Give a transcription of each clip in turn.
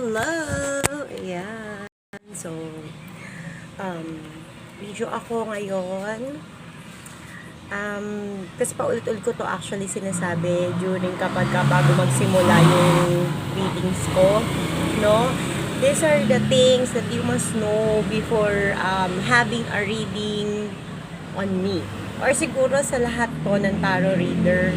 Hello! Ayan. So, video ako ngayon. Kasi paulit-ulit ko to actually sinasabi during kapag bago magsimula yung readings ko. No? These are the things that you must know before having a reading on me. Or siguro sa lahat po ng tarot reader.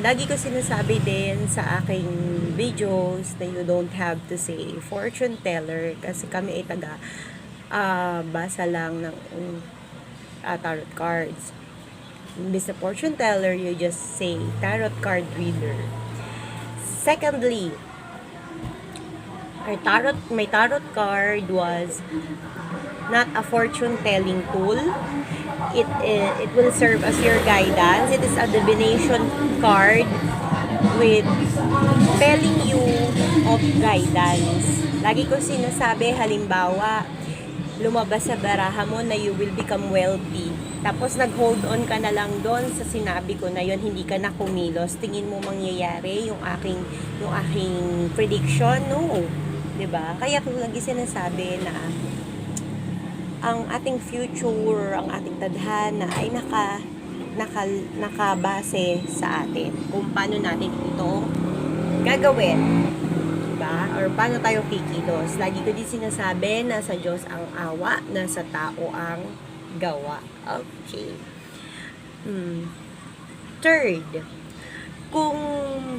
Lagi ko sinasabi din sa aking videos na you don't have to say fortune teller kasi kami ay taga basa lang ng tarot cards. Imbis na fortune teller, you just say tarot card reader. Secondly, my tarot card was not a fortune telling tool. It will serve as your guidance. It is a divination card with telling you of guidance. Lagi ko sinasabi, halimbawa, lumabas sa baraha mo na you will become wealthy. Tapos nag-hold on ka na lang doon sa sinabi ko na yon, hindi ka na kumilos. Tingin mo mangyayari yung aking prediction? No. 'Di ba? Kaya ko lagi sinasabi na ang ating future, ang ating tadhana ay nakabase sa atin. Kung paano natin ito gagawin. Diba? Or paano tayo kikilos. Lagi ko din sinasabi na sa Diyos ang awa, na sa tao ang gawa. Okay. Third, kung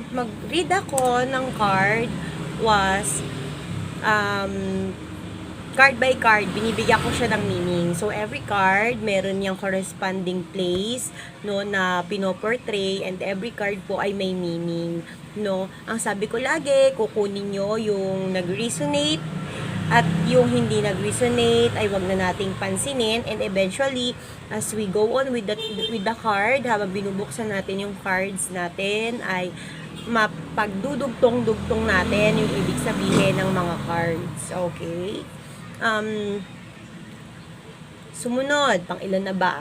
mag-read ako ng card was card by card, binibigyan ko siya ng meaning. So, every card, meron niyang corresponding place, no, na pinoportray, and every card po ay may meaning, no. Ang sabi ko lagi, kukunin nyo yung nag-resonate, at yung hindi nag-resonate ay wag na nating pansinin, and eventually, as we go on with the card, habang binubuksan natin yung cards natin, ay mapagdudugtong-dugtong natin yung ibig sabihin ng mga cards. Okay? Sumunod, pang ilan na ba?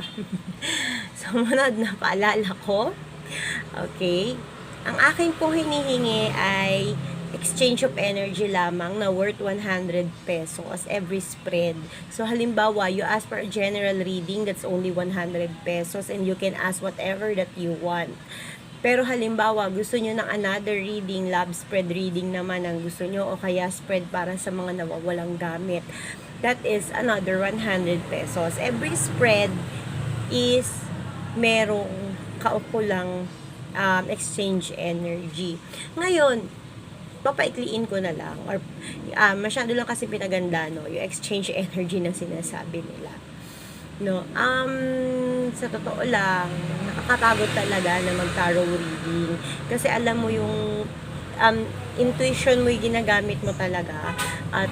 Sumunod na paalala ko. Okay. Ang akin pong hinihingi ay exchange of energy lamang na worth 100 pesos every spread. So, halimbawa, you ask for a general reading, that's only 100 pesos and you can ask whatever that you want. Pero halimbawa, gusto nyo ng another reading, love spread reading naman ang gusto nyo, o kaya spread para sa mga nawawalang gamit. That is another 100 pesos. Every spread is merong kaukulang exchange energy. Ngayon, papaikliin ko na lang, or masyado lang kasi pinaganda, no, yung exchange energy na sinasabi nila. No, sa totoo lang, nakakapagod talaga na mag-tarot reading. Kasi alam mo yung intuition mo yung ginagamit mo talaga. At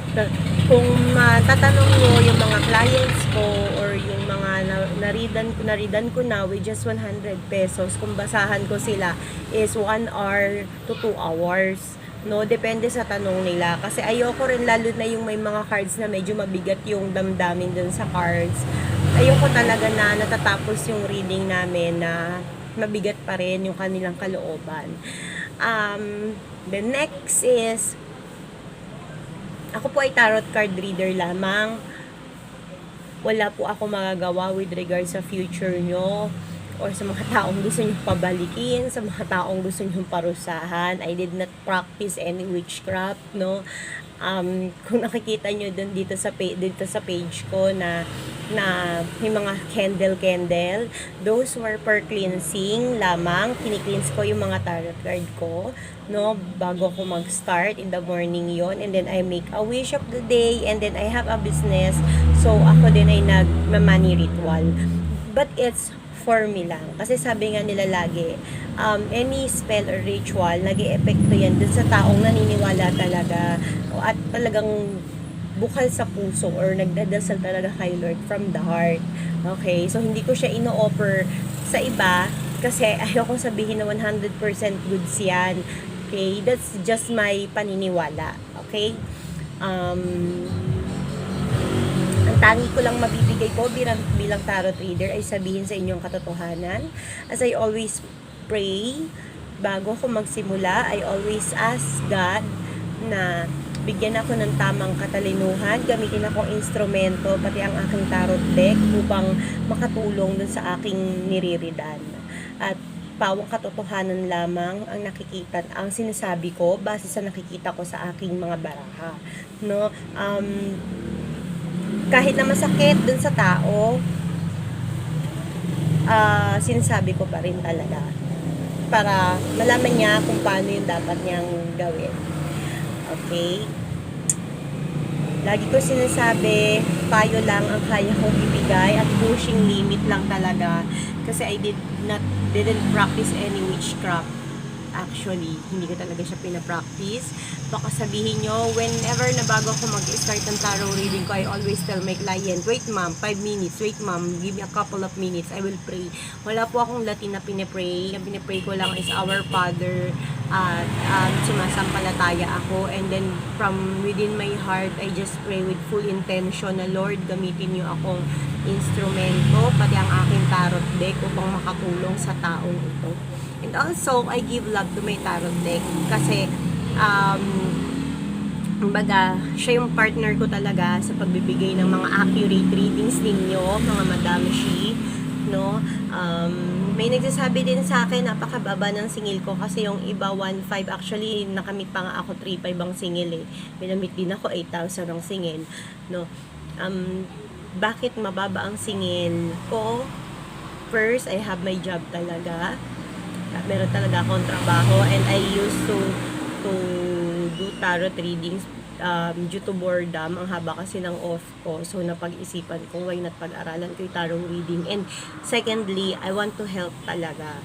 kung matatanong mo yung mga clients ko or yung mga naridan ko na with just 100 pesos, kung basahan ko sila is 1 hour to 2 hours. No, depende sa tanong nila. Kasi ayoko rin, lalo na yung may mga cards na medyo mabigat yung damdamin dun sa cards. Ayoko talaga na natatapos yung reading namin na mabigat pa rin yung kanilang kalooban. The next is, ako po ay tarot card reader lamang. Wala po ako magagawa with regards sa future nyo or sa mga taong gusto nyo pabalikin, sa mga taong gusto nyo parusahan. I did not practice any witchcraft, no. Kung nakikita nyo dito sa page ko na may mga candle, those were for cleansing lamang. Kini-cleanse ko yung mga tarot card ko, no, bago ko mag-start in the morning yon, and then I make a wish of the day, and then I have a business, so ako din ay nag-money ritual, but it's for me lang. Kasi sabi nga nila lagi, any spell or ritual, nag-e-epekto yan dun sa taong naniniwala talaga at talagang bukal sa puso or nagdadasal talaga kay Lord from the heart. Okay? So, hindi ko siya ino-offer sa iba kasi ayoko sabihin na 100% goods yan. Okay? That's just my paniniwala. Okay? Ang tangi ko lang mabibigay ko bilang tarot reader ay sabihin sa inyong katotohanan. As I always pray, bago ko magsimula, I always ask God na bigyan ako ng tamang katalinuhan, gamitin akong instrumento, pati ang aking tarot deck upang makatulong dun sa aking niriridan. At pawang katotohanan lamang ang nakikita, ang sinasabi ko base sa nakikita ko sa aking mga baraha. No? Kahit na masakit dun sa tao, sinasabi ko pa rin talaga para malaman niya kung paano yung dapat niyang gawin. Okay? Lagi ko sinasabi, payo lang ang kaya kong ibigay at pushing limit lang talaga kasi I didn't practice any witchcraft. Actually, hindi ko talaga siya pinapractice. Baka sabihin nyo, whenever na bago ako mag-start ng tarot reading ko, I always tell my client, wait ma'am, 5 minutes, wait ma'am, give me a couple of minutes, I will pray. Wala po akong Latin na pinipray. Ang pinipray ko lang is Our Father at sumasampalataya ako, and then from within my heart, I just pray with full intention na Lord, gamitin nyo akong instrumento, pati ang aking tarot deck upang makatulong sa taong ito. And also, I give love to my tarot deck kasi kumbaga, siya yung partner ko talaga sa pagbibigay ng mga accurate readings ninyo, mga Madam Shi, no? May nagsasabi din sa akin, napakababa ng singil ko kasi yung iba 1.5, actually nakamit pa nga ako 3.5 ang singil eh. Minamit din ako 8,000 ang singil, no? Bakit mababa ang singil ko? First, I have my job talaga. Meron talaga akong trabaho, and I used to do tarot readings due to boredom. Ang haba kasi ng off ko, so napag-isipan ko why not pag-aralan ko yung tarot reading. And secondly, I want to help talaga.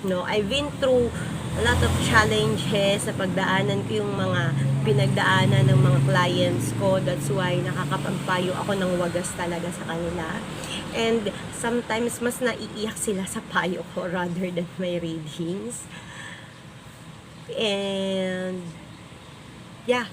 No, I've been through a lot of challenges sa pagdaanan ko yung mga pinagdaanan ng mga clients ko. That's why nakakapagpayo ako ng wagas talaga sa kanila. And sometimes mas naiiyak sila sa payo ko rather than my readings. And yeah,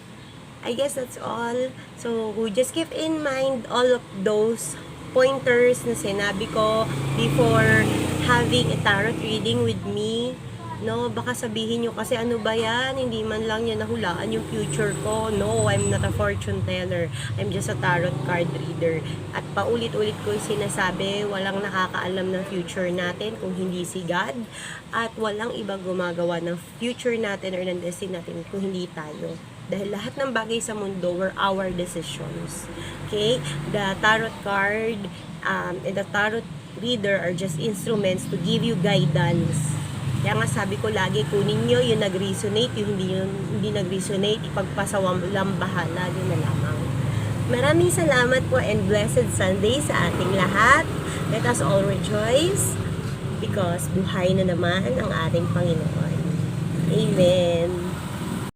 I guess that's all. So just keep in mind all of those pointers na sinabi ko before having a tarot reading with me. No, baka sabihin nyo kasi ano ba yan, hindi man lang yan nahulaan yung future ko. No, I'm not a fortune teller, I'm just a tarot card reader. At paulit-ulit ko yung sinasabi, walang nakakaalam ng future natin kung hindi si God, at walang ibang gumagawa ng future natin or ng destiny natin kung hindi tayo. Dahil lahat ng bagay sa mundo were our decisions. Okay? The tarot card and the tarot reader are just instruments to give you guidance. Kaya nga sabi ko lagi, kunin nyo yung nag-resonate, yung hindi nag-resonate, ipagpasawalang bahala, yun na lamang. Maraming salamat po and blessed Sunday sa ating lahat. Let us all rejoice because buhay na naman ang ating Panginoon. Amen.